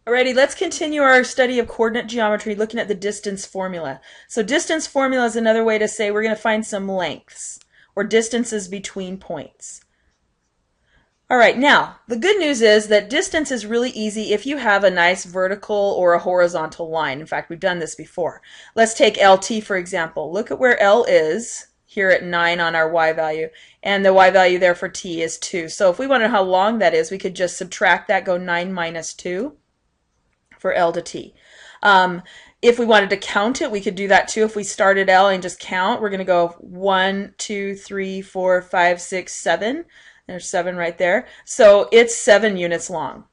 Alrighty, let's continue our study of coordinate geometry looking at the distance formula. So distance formula is another way to say we're going to find some lengths or distances between points. Alright, now the good news is that distance is really easy if you have a nice vertical or a horizontal line. In fact, we've done this before. Let's take LT for example. Look at where L is here at 9 on our y value, and the y value there for t is 2. So if we want to know how long that is, we could just subtract that, go 9 minus 2 for L to T. If we wanted to count it, we could do that too. If we started L and just count, we're going to go 1, 2, 3, 4, 5, 6, 7. There's 7 right there. So it's 7 units long.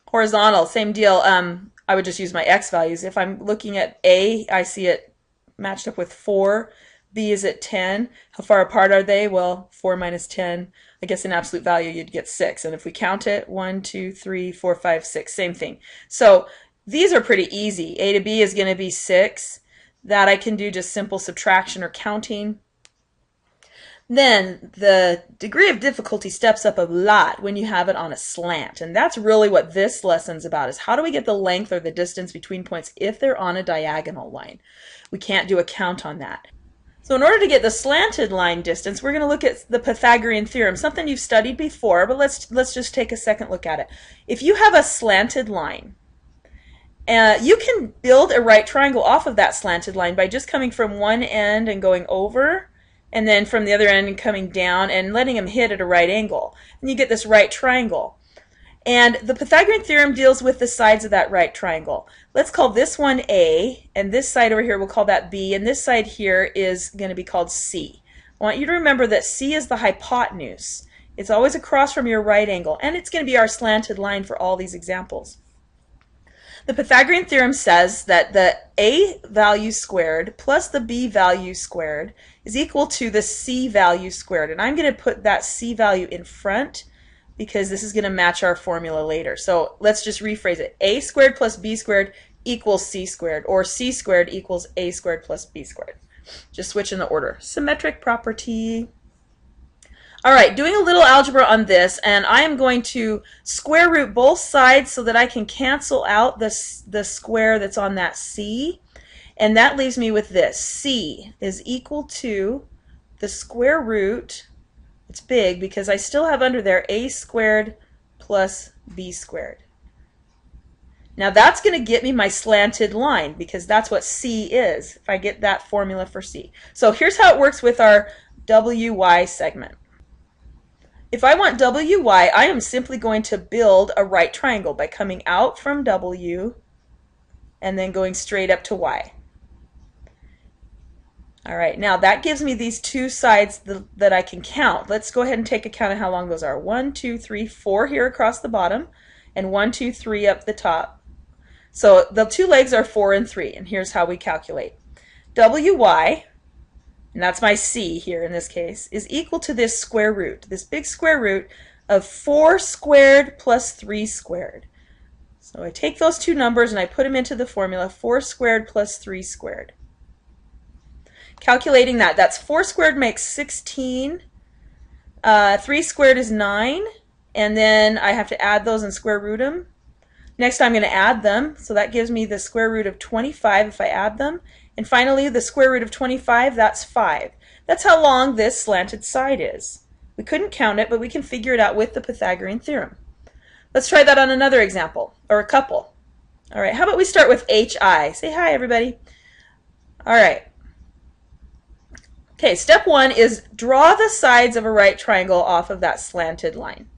Horizontal, same deal. I would just use my x values. If I'm looking at A, I see it matched up with 4. B is at 10. How far apart are they? Well, 4 minus 10. I guess in absolute value you'd get 6. And if we count it, 1, 2, 3, 4, 5, 6, same thing. So these are pretty easy. A to B is going to be 6. That I can do just simple subtraction or counting. Then the degree of difficulty steps up a lot when you have it on a slant. And that's really what this lesson's about, is how do we get the length or the distance between points if they're on a diagonal line. We can't do a count on that. So in order to get the slanted line distance, we're going to look at the Pythagorean Theorem, something you've studied before, but let's just take a second look at it. If you have a slanted line, you can build a right triangle off of that slanted line by just coming from one end and going over, and then from the other end and coming down and letting them hit at a right angle. And you get this right triangle. And the Pythagorean theorem deals with the sides of that right triangle. Let's call this one A, and this side over here we'll call that B, and this side here is going to be called C. I want you to remember that C is the hypotenuse. It's always across from your right angle, and it's going to be our slanted line for all these examples. The Pythagorean theorem says that the A value squared plus the B value squared is equal to the C value squared. And I'm going to put that C value in front because this is going to match our formula later. So let's just rephrase it. A squared plus B squared equals C squared, or C squared equals A squared plus B squared. Just switch in the order. Symmetric property. Alright, doing a little algebra on this, and I am going to square root both sides so that I can cancel out the square that's on that C, and that leaves me with this. C is equal to the square root, it's big because I still have under there A squared plus B squared. Now that's going to get me my slanted line because that's what C is, if I get that formula for C. So here's how it works with our WY segment. If I want WY, I am simply going to build a right triangle by coming out from W and then going straight up to Y. Alright, now that gives me these two sides that I can count. Let's go ahead and take a count of how long those are. 1, 2, 3, 4 here across the bottom, and 1, 2, 3 up the top. So the two legs are 4 and 3, and here's how we calculate. WY, and that's my C here in this case, is equal to this square root, this big square root of 4 squared plus 3 squared. So I take those two numbers and I put them into the formula, 4 squared plus 3 squared. Calculating that, that's 4 squared makes 16, 3 squared is 9, and then I have to add those and square root them. Next I'm going to add them, so that gives me the square root of 25 if I add them. And finally, the square root of 25, that's 5. That's how long this slanted side is. We couldn't count it, but we can figure it out with the Pythagorean theorem. Let's try that on another example, or a couple. All right, how about we start with HI? Say hi, everybody. All right. Okay, step 1 is draw the sides of a right triangle off of that slanted line.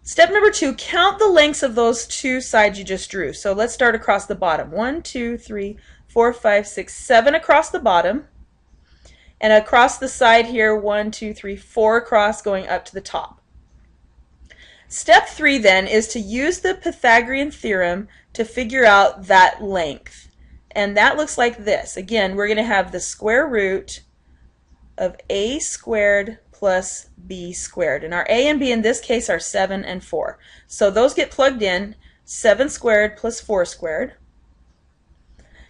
Step number 2, count the lengths of those two sides you just drew. So let's start across the bottom. 1, 2, 3, 4, 5, 6, 7 across the bottom. And across the side here, 1, 2, 3, 4 across going up to the top. Step 3 then is to use the Pythagorean theorem to figure out that length. And that looks like this. Again, we're going to have the square root of A squared plus B squared. And our A and B in this case are 7 and 4. So those get plugged in, 7 squared plus 4 squared.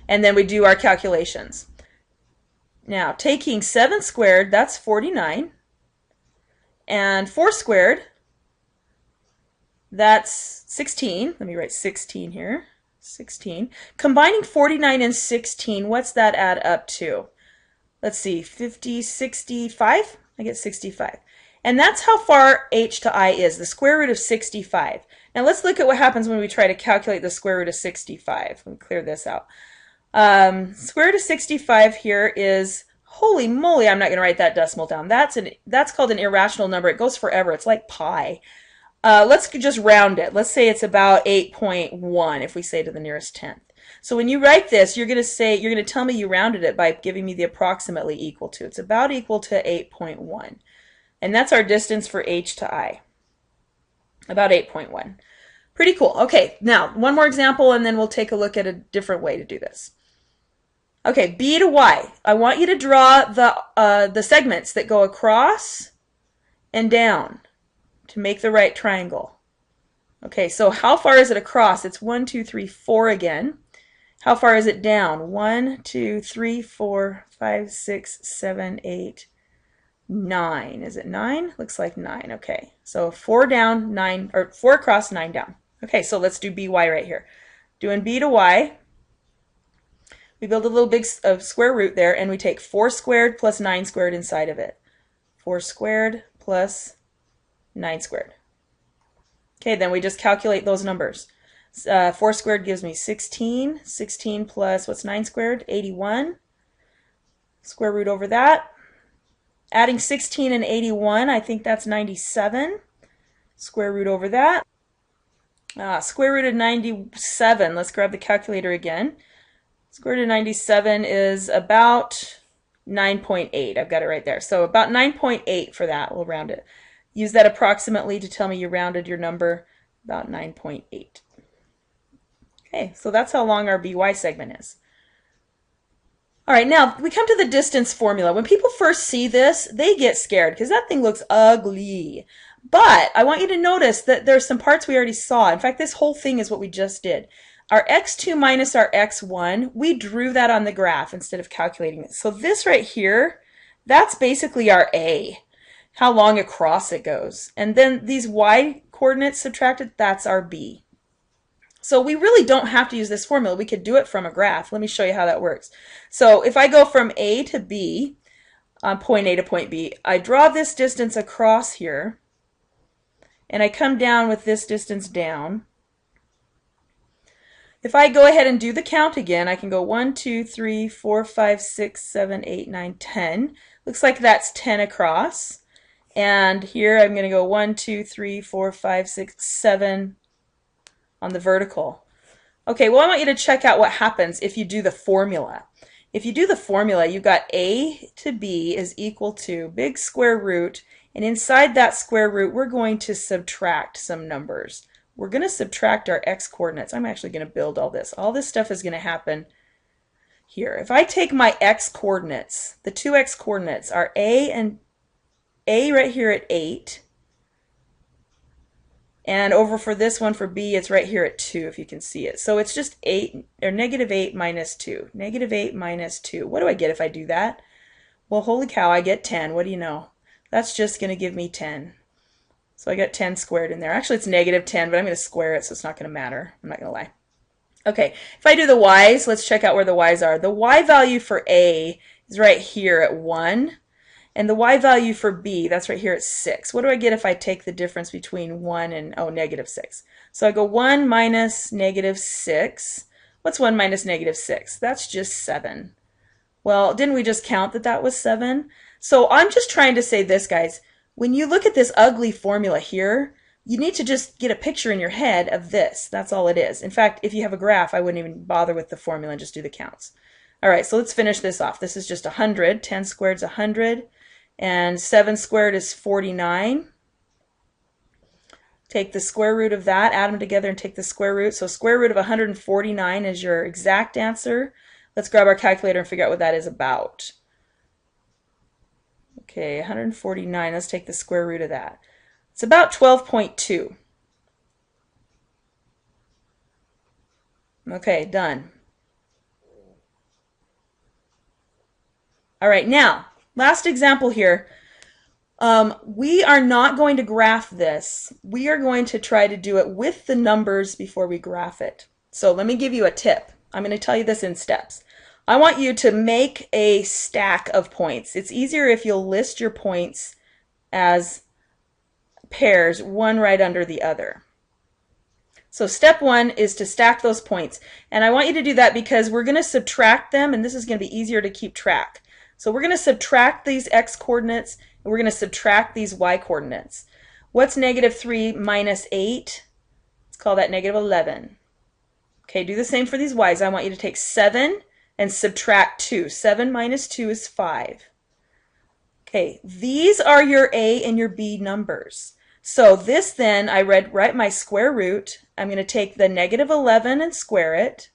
And then we do our calculations. Now, taking 7 squared, that's 49. And 4 squared, That's 16. Let me write 16 here. 16. Combining 49 and 16, what's that add up to? Let's see, 50, 65? I get 65. And that's how far h to I is, the square root of 65. Now let's look at what happens when we try to calculate the square root of 65. Let me clear this out. Square root of 65 here is, holy moly, I'm not going to write that decimal down. That's called an irrational number. It goes forever. It's like pi. Let's just round it. Let's say it's about 8.1 if we say to the nearest tenth. So when you write this, you're going to tell me you rounded it by giving me the approximately equal to. It's about equal to 8.1. And that's our distance for h to I. About 8.1. Pretty cool. Okay, now one more example and then we'll take a look at a different way to do this. Okay, b to y. I want you to draw the segments that go across and down to make the right triangle. Okay, so how far is it across? It's 1, 2, 3, 4 again. How far is it down? 1, 2, 3, 4, 5, 6, 7, 8, 9. Is it 9? Looks like 9. Okay, so 4 down, 9, or 4 across, 9 down. Okay, so let's do by right here. Doing b to y. We build a little big square root there, and we take 4 squared plus 9 squared inside of it. 4 squared plus 9 squared. Okay, then we just calculate those numbers. 4 squared gives me 16. 16 plus, what's 9 squared? 81. Square root over that. Adding 16 and 81, I think that's 97. Square root over that. Square root of 97, let's grab the calculator again. Square root of 97 is about 9.8. I've got it right there. So about 9.8 for that. We'll round it. Use that approximately to tell me you rounded your number, about 9.8. Okay, so that's how long our by segment is. All right, now we come to the distance formula. When people first see this, they get scared because that thing looks ugly. But I want you to notice that there's some parts we already saw. In fact, this whole thing is what we just did. Our x2 minus our x1, we drew that on the graph instead of calculating it. So this right here, that's basically our a, how long across it goes. And then these y coordinates subtracted, that's our b. So we really don't have to use this formula. We could do it from a graph. Let me show you how that works. So if I go from A to B, point A to point B, I draw this distance across here, and I come down with this distance down. If I go ahead and do the count again, I can go 1, 2, 3, 4, 5, 6, 7, 8, 9, 10. Looks like that's 10 across. And here I'm going to go 1, 2, 3, 4, 5, 6, 7 on the vertical. Okay, well I want you to check out what happens if you do the formula. If you do the formula, you've got A to B is equal to big square root, and inside that square root we're going to subtract some numbers. We're going to subtract our x coordinates. I'm actually going to build all this. All this stuff is going to happen here. If I take my x coordinates, the two x coordinates are A and A right here at 8, and over for this one for B, it's right here at 2, if you can see it. So it's just 8, or negative 8 minus 2. Negative 8 minus 2. What do I get if I do that? Well, holy cow, I get 10. What do you know? That's just going to give me 10. So I got 10 squared in there. Actually, it's negative 10, but I'm going to square it, so it's not going to matter. I'm not going to lie. Okay, if I do the y's, let's check out where the y's are. The y value for A is right here at 1. And the y value for b, that's right here at 6. What do I get if I take the difference between 1 and, negative 6? So I go 1 minus negative 6. What's 1 minus negative 6? That's just 7. Well, didn't we just count that that was 7? So I'm just trying to say this, guys. When you look at this ugly formula here, you need to just get a picture in your head of this. That's all it is. In fact, if you have a graph, I wouldn't even bother with the formula and just do the counts. All right, so let's finish this off. This is just 100. 10 squared is 100. And 7 squared is 49. Take the square root of that, add them together and take the square root. So square root of 149 is your exact answer. Let's grab our calculator and figure out what that is about. Okay, 149, let's take the square root of that. It's about 12.2. Okay, done. All right, now, last example here. We are not going to graph this. We are going to try to do it with the numbers before we graph it. So let me give you a tip. I'm going to tell you this in steps. I want you to make a stack of points. It's easier if you'll list your points as pairs, one right under the other. So step one is to stack those points. And I want you to do that because we're going to subtract them, and this is going to be easier to keep track. So we're going to subtract these x coordinates, and we're going to subtract these y coordinates. What's negative 3 minus 8? Let's call that negative 11. Okay, do the same for these y's. I want you to take 7 and subtract 2. 7 minus 2 is 5. Okay, these are your a and your b numbers. So this then, I write my square root. I'm going to take the negative 11 and square it.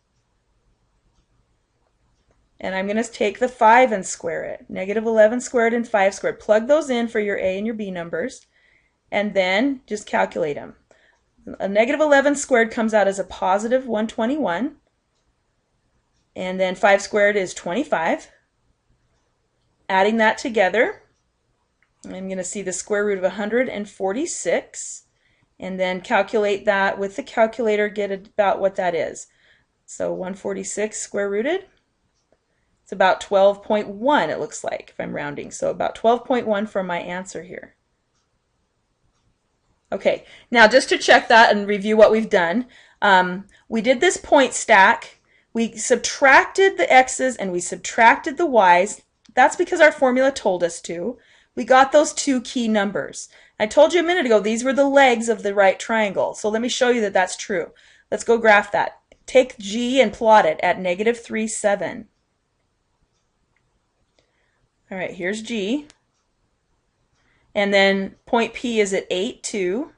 And I'm going to take the 5 and square it. Negative 11 squared and 5 squared. Plug those in for your a and your b numbers. And then just calculate them. A negative 11 squared comes out as a positive 121. And then 5 squared is 25. Adding that together, I'm going to see the square root of 146, and then calculate that with the calculator, get about what that is. So 146 square rooted, it's about 12.1 it looks like if I'm rounding. So about 12.1 for my answer here. Okay, now just to check that and review what we've done, we did this point stack. We subtracted the x's and we subtracted the y's. That's because our formula told us to. We got those two key numbers. I told you a minute ago these were the legs of the right triangle. So let me show you that that's true. Let's go graph that. Take G and plot it at negative 3, 7. All right, here's G. And then point P is at 8, 2.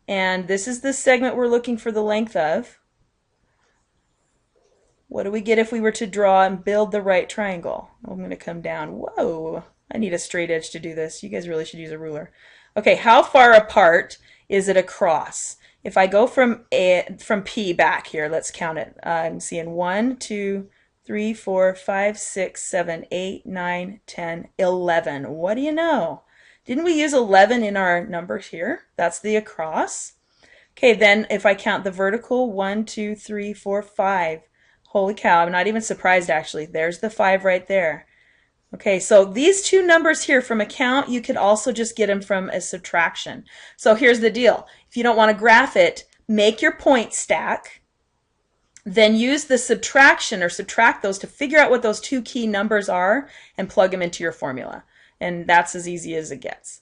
And this is the segment we're looking for the length of. What do we get if we were to draw and build the right triangle? I'm going to come down. Whoa, I need a straight edge to do this. You guys really should use a ruler. Okay, how far apart is it across? If I go from P back here, let's count it. I'm seeing 1, 2, 3, 4, 5, 6, 7, 8, 9, 10, 11. What do you know? Didn't we use 11 in our numbers here? That's the across. Okay, then if I count the vertical, 1, 2, 3, 4, 5. Holy cow, I'm not even surprised actually. There's the 5 right there. Okay, so these two numbers here from a count, you could also just get them from a subtraction. So here's the deal. If you don't want to graph it, make your point stack, then use the subtraction or subtract those to figure out what those two key numbers are and plug them into your formula. And that's as easy as it gets.